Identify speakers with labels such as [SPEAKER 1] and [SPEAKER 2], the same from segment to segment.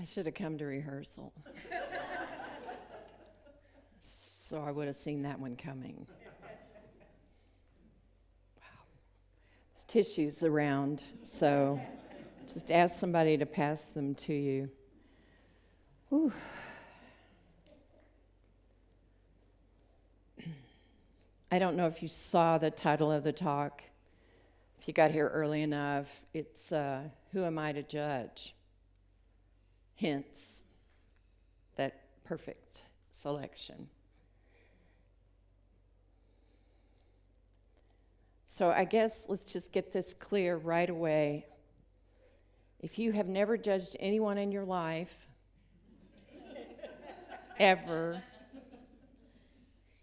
[SPEAKER 1] I should have come to rehearsal. So I would have seen that one coming. Wow. There's tissues around, so just ask somebody to pass them to you. Whew. I don't know if you saw the title of the talk. If you got here early enough, it's Who Am I to Judge? Hence, that perfect selection. So I guess let's just get this clear right away. If you have never judged anyone in your life, ever,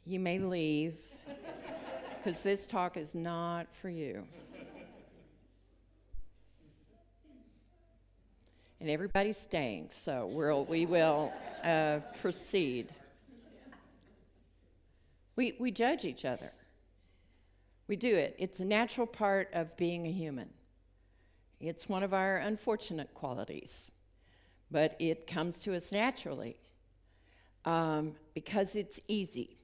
[SPEAKER 1] you may leave, because this talk is not for you. And everybody's staying, so we will proceed. We judge each other. We do it. It's a natural part of being a human. It's one of our unfortunate qualities, but it comes to us naturally because it's easy.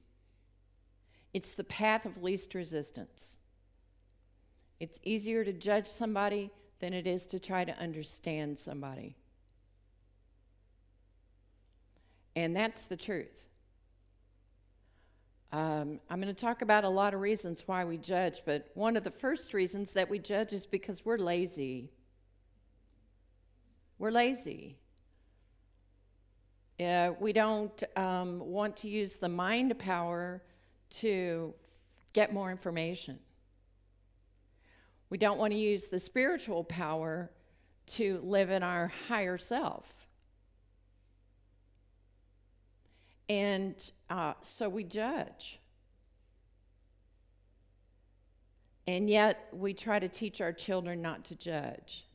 [SPEAKER 1] It's the path of least resistance. It's easier to judge somebody than it is to try to understand somebody. And that's the truth. I'm going to talk about a lot of reasons why we judge, but one of the first reasons that we judge is because we're lazy. We're lazy. We don't want to use the mind power to get more information. We don't want to use the spiritual power to live in our higher self. And so we judge. And yet we try to teach our children not to judge.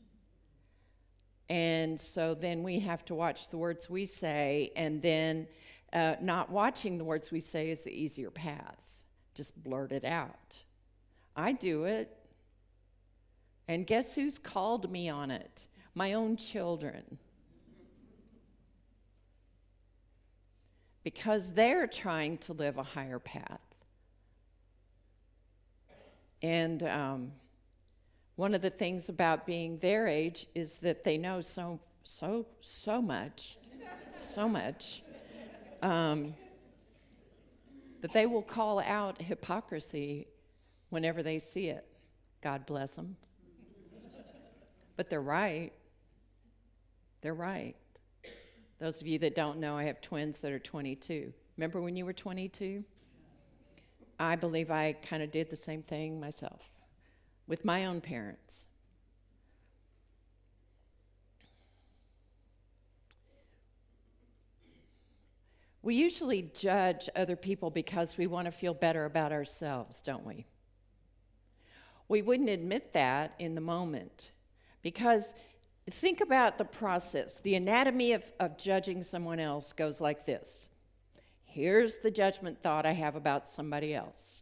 [SPEAKER 1] And so then we have to watch the words we say, and then not watching the words we say is the easier path. Just blurt it out. I do it. And guess who's called me on it? My own children. Because they're trying to live a higher path. And one of the things about being their age is that they know so much, that they will call out hypocrisy whenever they see it. God bless them. But they're right. They're right. Those of you that don't know, I have twins that are 22. Remember when you were 22? I believe I kind of did the same thing myself with my own parents. We usually judge other people because we want to feel better about ourselves, don't we? We wouldn't admit that in the moment. Because think about the process. The anatomy of judging someone else goes like this. Here's the judgment thought I have about somebody else.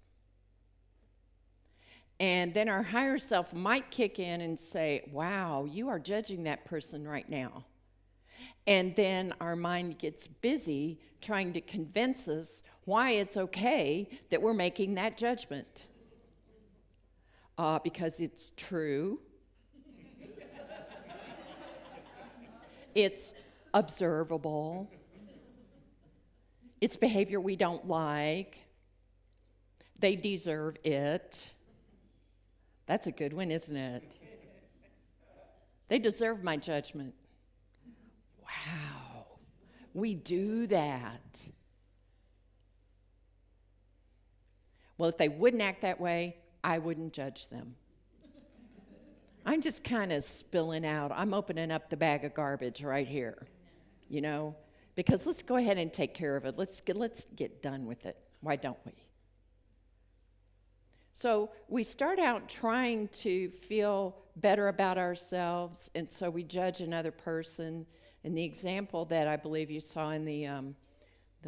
[SPEAKER 1] And then our higher self might kick in and say, wow, you are judging that person right now. And then our mind gets busy trying to convince us why it's okay that we're making that judgment. Because it's true. It's observable. It's behavior we don't like. They deserve it. That's a good one, isn't it? They deserve my judgment. Wow, we do that. Well, if they wouldn't act that way, I wouldn't judge them. I'm just kind of spilling out. I'm opening up the bag of garbage right here, because let's go ahead and take care of it. Let's get done with it. Why don't we? So we start out trying to feel better about ourselves, and so we judge another person. And the example that I believe you saw in the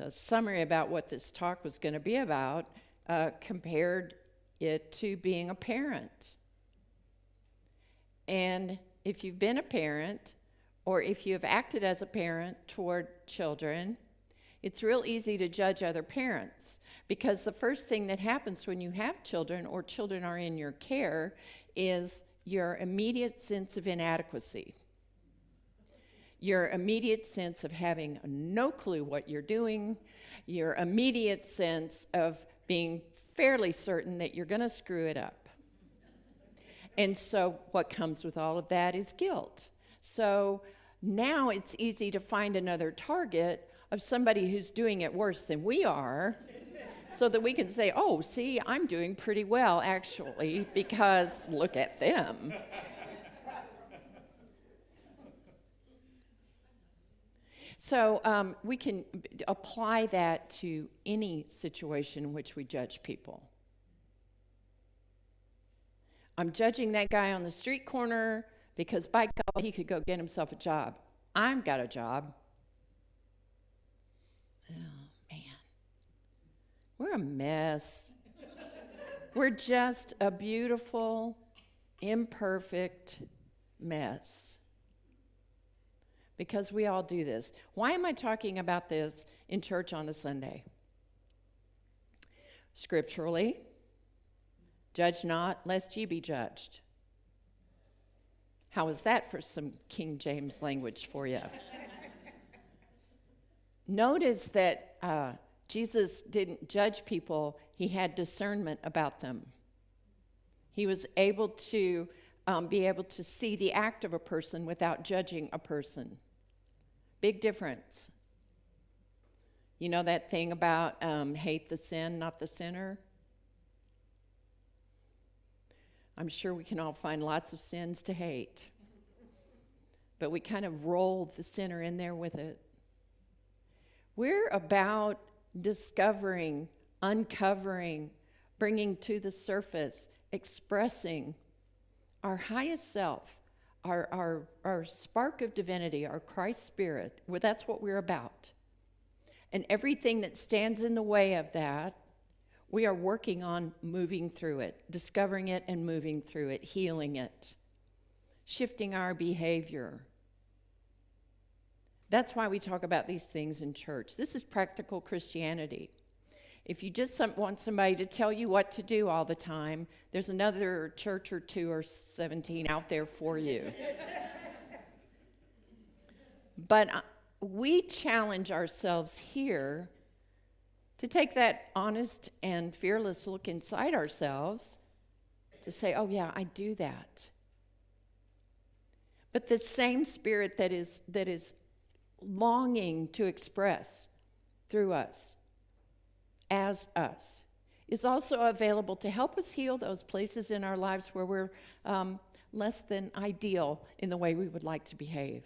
[SPEAKER 1] summary about what this talk was going to be about compared it to being a parent. And if you've been a parent, or if you have acted as a parent toward children, it's real easy to judge other parents, because the first thing that happens when you have children or children are in your care is your immediate sense of inadequacy. Your immediate sense of having no clue what you're doing, your immediate sense of being fairly certain that you're going to screw it up. And so what comes with all of that is guilt. So now it's easy to find another target of somebody who's doing it worse than we are, so that we can say, oh, see, I'm doing pretty well, actually, because look at them. So we can apply that to any situation in which we judge people. I'm judging that guy on the street corner because, by God, he could go get himself a job. I've got a job. Oh, man. We're a mess. We're just a beautiful, imperfect mess. Because we all do this. Why am I talking about this in church on a Sunday? Scripturally, judge not, lest ye be judged. How is that for some King James language for you? Notice that Jesus didn't judge people. He had discernment about them. He was able to be able to see the act of a person without judging a person. Big difference. You know that thing about hate the sin, not the sinner? I'm sure we can all find lots of sins to hate. But we kind of roll the sinner in there with it. We're about discovering, uncovering, bringing to the surface, expressing our highest self, our spark of divinity, our Christ spirit. Well, that's what we're about. And everything that stands in the way of that, we are working on moving through it, discovering it and moving through it, healing it, shifting our behavior. That's why we talk about these things in church. This is practical Christianity. If you just want somebody to tell you what to do all the time, there's another church or 2 or 17 out there for you. But we challenge ourselves here to take that honest and fearless look inside ourselves to say, oh yeah, I do that. But the same spirit that is longing to express through us, as us, is also available to help us heal those places in our lives where we're less than ideal in the way we would like to behave.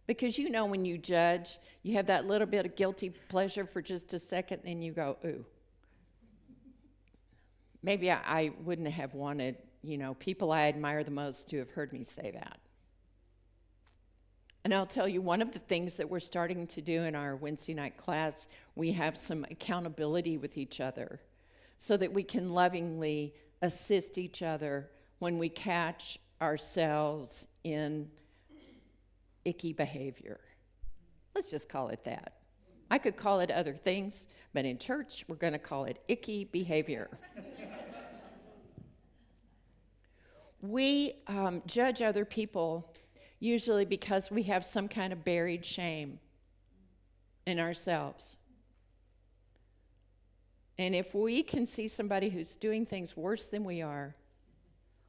[SPEAKER 1] Because you know when you judge, you have that little bit of guilty pleasure for just a second, and you go, ooh. Maybe I wouldn't have wanted, people I admire the most to have heard me say that. And I'll tell you, one of the things that we're starting to do in our Wednesday night class, we have some accountability with each other so that we can lovingly assist each other when we catch ourselves in icky behavior. Let's just call it that. I could call it other things, but in church, we're going to call it icky behavior. We judge other people usually because we have some kind of buried shame in ourselves. And if we can see somebody who's doing things worse than we are,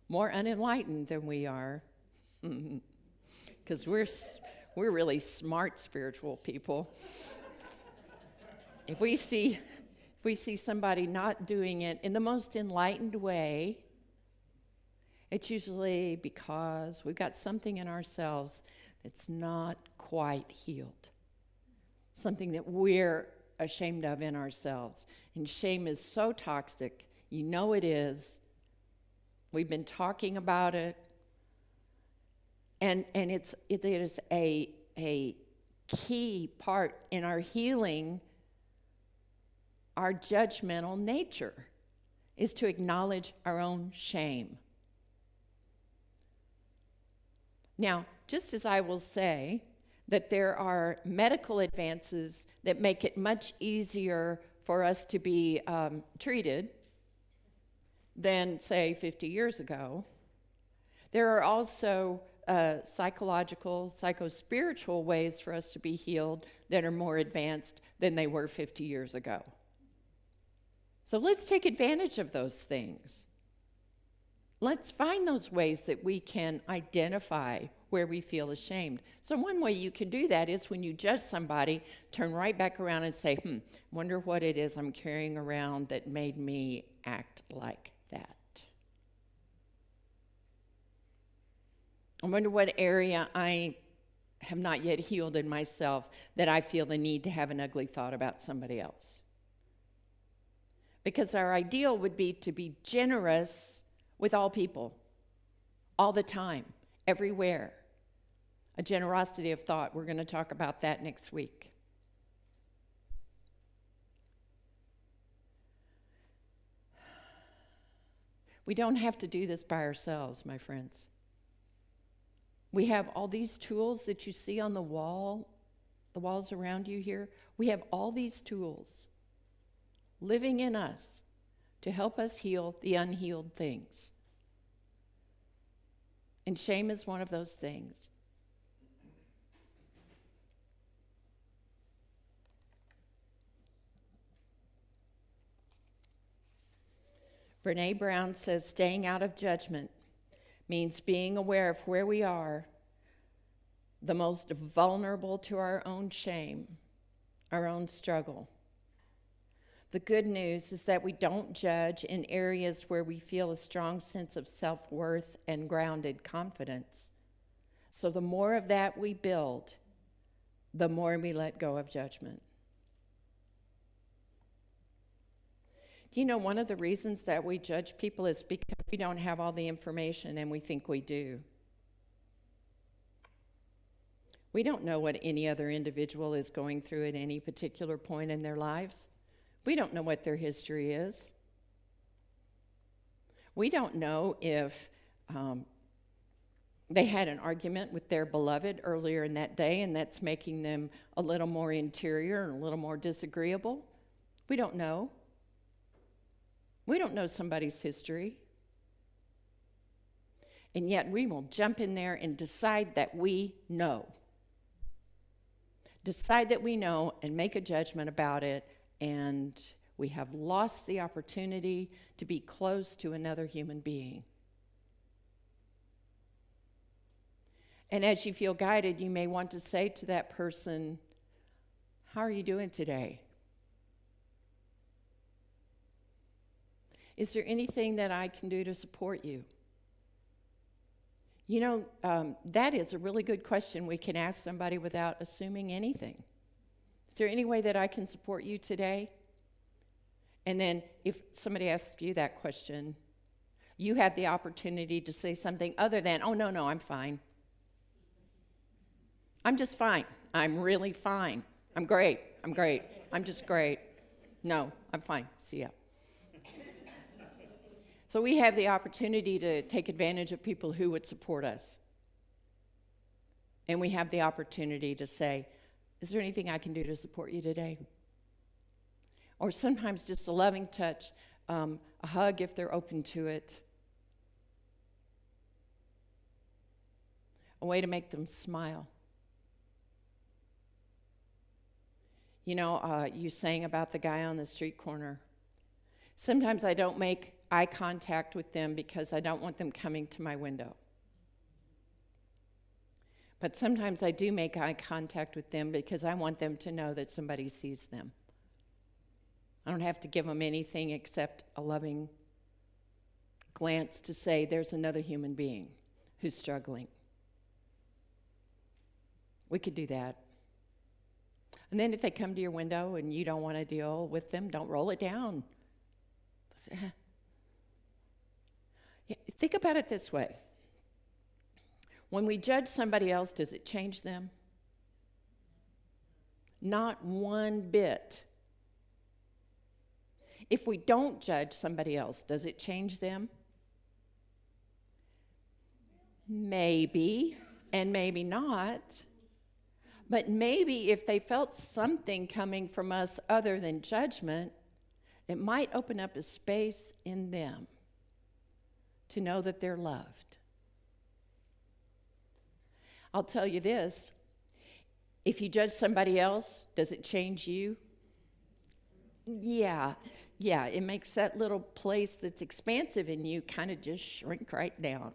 [SPEAKER 1] more unenlightened than we are, because we're really smart spiritual people. If we see somebody not doing it in the most enlightened way, it's usually because we've got something in ourselves that's not quite healed. Something that we're ashamed of in ourselves. And shame is so toxic. You know it is. We've been talking about it. And it is a key part in our healing. Our judgmental nature is to acknowledge our own shame. Now, just as I will say that there are medical advances that make it much easier for us to be treated than, say, 50 years ago, there are also psychological, psycho-spiritual ways for us to be healed that are more advanced than they were 50 years ago. So let's take advantage of those things. Let's find those ways that we can identify where we feel ashamed. So one way you can do that is when you judge somebody, turn right back around and say, wonder what it is I'm carrying around that made me act like that. I wonder what area I have not yet healed in myself that I feel the need to have an ugly thought about somebody else. Because our ideal would be to be generous with all people, all the time, everywhere. A generosity of thought. We're going to talk about that next week. We don't have to do this by ourselves, my friends. We have all these tools that you see on the walls around you here. We have all these tools living in us to help us heal the unhealed things. And shame is one of those things. Brene Brown says, staying out of judgment means being aware of where we are, the most vulnerable to our own shame, our own struggle. The good news is that we don't judge in areas where we feel a strong sense of self-worth and grounded confidence. So the more of that we build, the more we let go of judgment. Do you know one of the reasons that we judge people is because we don't have all the information and we think we do. We don't know what any other individual is going through at any particular point in their lives. We don't know what their history is. We don't know if they had an argument with their beloved earlier in that day and that's making them a little more interior and a little more disagreeable. We don't know. We don't know somebody's history. And yet we will jump in there and decide that we know. Decide that we know and make a judgment about it, and we have lost the opportunity to be close to another human being. And as you feel guided, you may want to say to that person, how are you doing today? Is there anything that I can do to support you? You know, that is a really good question we can ask somebody without assuming anything. Is there any way that I can support you today? And then if somebody asks you that question, you have the opportunity to say something other than, oh, no, I'm fine. I'm just fine. I'm really fine. I'm great. I'm just great. No, I'm fine. See ya. So we have the opportunity to take advantage of people who would support us. And we have the opportunity to say, is there anything I can do to support you today? Or sometimes just a loving touch, a hug if they're open to it. A way to make them smile. You know, you sang about the guy on the street corner. Sometimes I don't make eye contact with them because I don't want them coming to my window. But sometimes I do make eye contact with them because I want them to know that somebody sees them. I don't have to give them anything except a loving glance to say there's another human being who's struggling. We could do that. And then if they come to your window and you don't want to deal with them, don't roll it down. Think about it this way. When we judge somebody else, does it change them? Not one bit. If we don't judge somebody else, does it change them? Maybe. and maybe not. But maybe if they felt something coming from us other than judgment, it might open up a space in them to know that they're loved. I'll tell you this, if you judge somebody else, does it change you? Yeah, it makes that little place that's expansive in you kind of just shrink right down.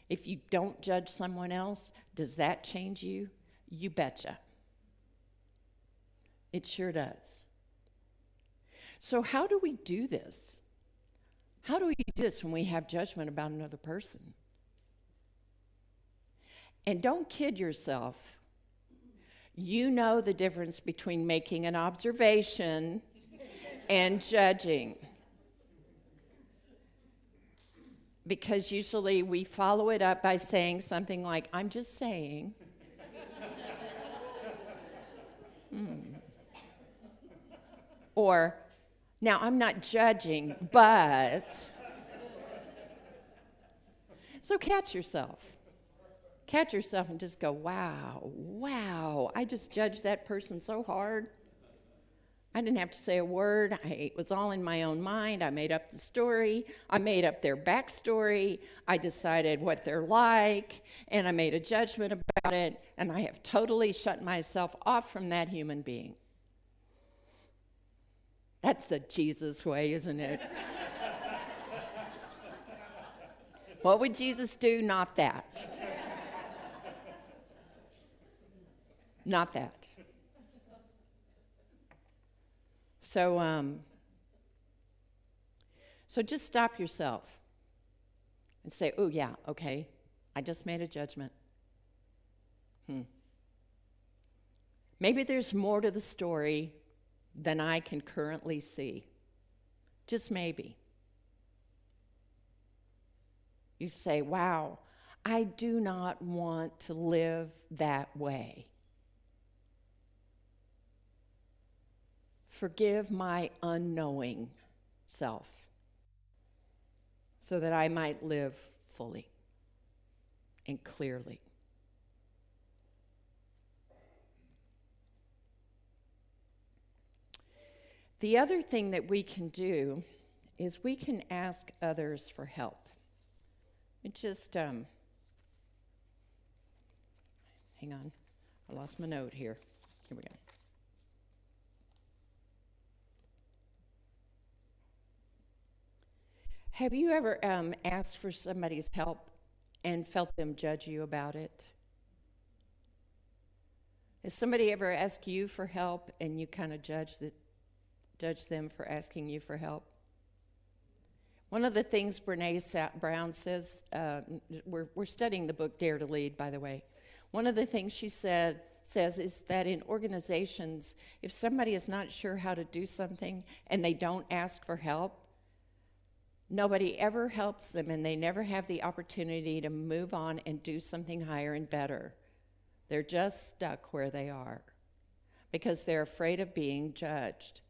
[SPEAKER 1] If you don't judge someone else, does that change you? You betcha. It sure does. So how do we do this? How do we do this when we have judgment about another person? And don't kid yourself. You know the difference between making an observation and judging. Because usually we follow it up by saying something like, I'm just saying. Or, now I'm not judging, but. So catch yourself. Catch yourself and just go, wow, I just judged that person so hard. I didn't have to say a word. It was all in my own mind. I made up the story. I made up their backstory. I decided what they're like, and I made a judgment about it, and I have totally shut myself off from that human being. That's the Jesus way, isn't it? What would Jesus do? Not that. Not that. So just stop yourself and say, oh, yeah, okay, I just made a judgment. Maybe there's more to the story than I can currently see. Just maybe. You say, wow, I do not want to live that way. Forgive my unknowing self so that I might live fully and clearly. The other thing that we can do is we can ask others for help. It just, hang on, I lost my note here. Here we go. Have you ever asked for somebody's help and felt them judge you about it? Has somebody ever asked you for help and you kind of judge them for asking you for help? One of the things Brene Brown says, we're studying the book Dare to Lead, by the way. One of the things she says is that in organizations, if somebody is not sure how to do something and they don't ask for help, nobody ever helps them, and they never have the opportunity to move on and do something higher and better. They're just stuck where they are because they're afraid of being judged.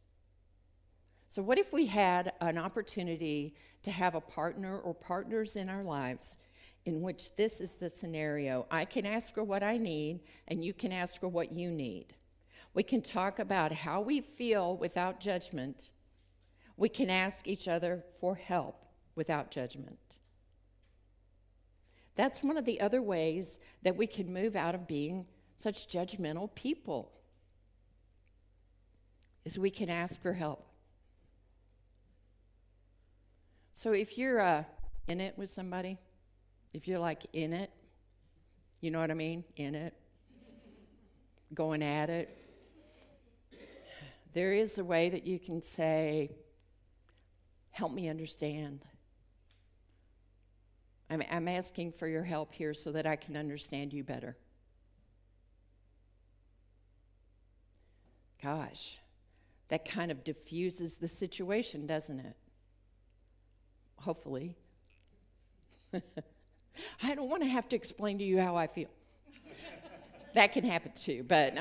[SPEAKER 1] So what if we had an opportunity to have a partner or partners in our lives in which this is the scenario? I can ask for what I need, and you can ask for what you need. We can talk about how we feel without judgment. We can ask each other for help without judgment. That's one of the other ways that we can move out of being such judgmental people, is we can ask for help. So if you're in it with somebody, if you're like in it, you know what I mean? In it, going at it, there is a way that you can say, help me understand. I'm asking for your help here so that I can understand you better. Gosh, that kind of diffuses the situation, doesn't it? Hopefully. I don't want to have to explain to you how I feel. That can happen too, but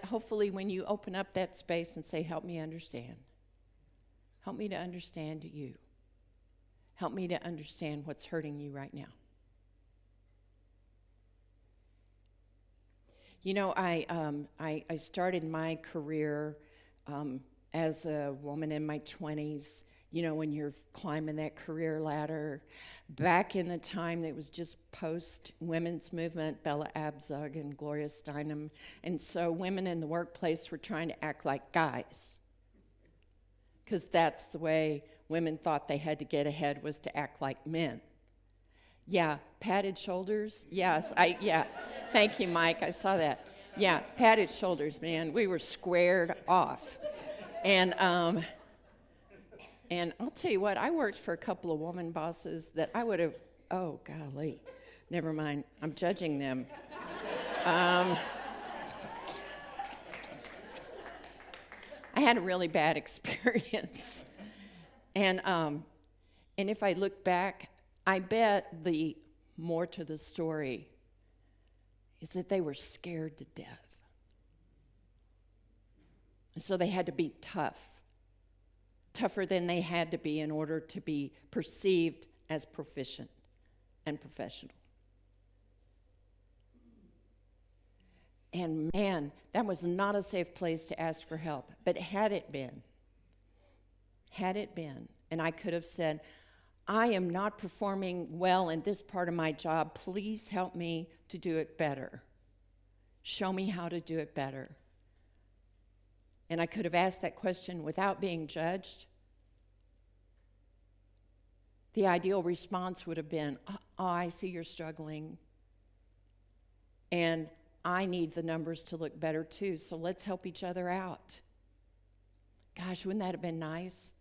[SPEAKER 1] hopefully when you open up that space and say, help me understand. Help me to understand you. Help me to understand what's hurting you right now. You know, I started my career as a woman in my 20s, you know, when you're climbing that career ladder. Back in the time that was just post-women's movement, Bella Abzug and Gloria Steinem. And so women in the workplace were trying to act like guys, because that's the way women thought they had to get ahead, was to act like men. Yeah, padded shoulders. Yes, yeah. Thank you, Mike. I saw that. Yeah, padded shoulders, man. We were squared off. And I'll tell you what, I worked for a couple of woman bosses that I would have, oh, golly, never mind. I'm judging them. I had a really bad experience. And if I look back, I bet the more to the story is that they were scared to death. And so they had to be tougher than they had to be in order to be perceived as proficient and professional. And man, that was not a safe place to ask for help. But had it been, and I could have said, I am not performing well in this part of my job. Please help me to do it better. Show me how to do it better. And I could have asked that question without being judged. The ideal response would have been, oh, I see you're struggling. And I need the numbers to look better too, so let's help each other out. Gosh, wouldn't that have been nice?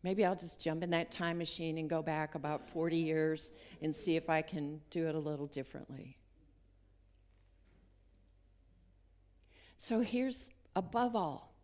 [SPEAKER 1] Maybe I'll just jump in that time machine and go back about 40 years and see if I can do it a little differently. So here's, above all,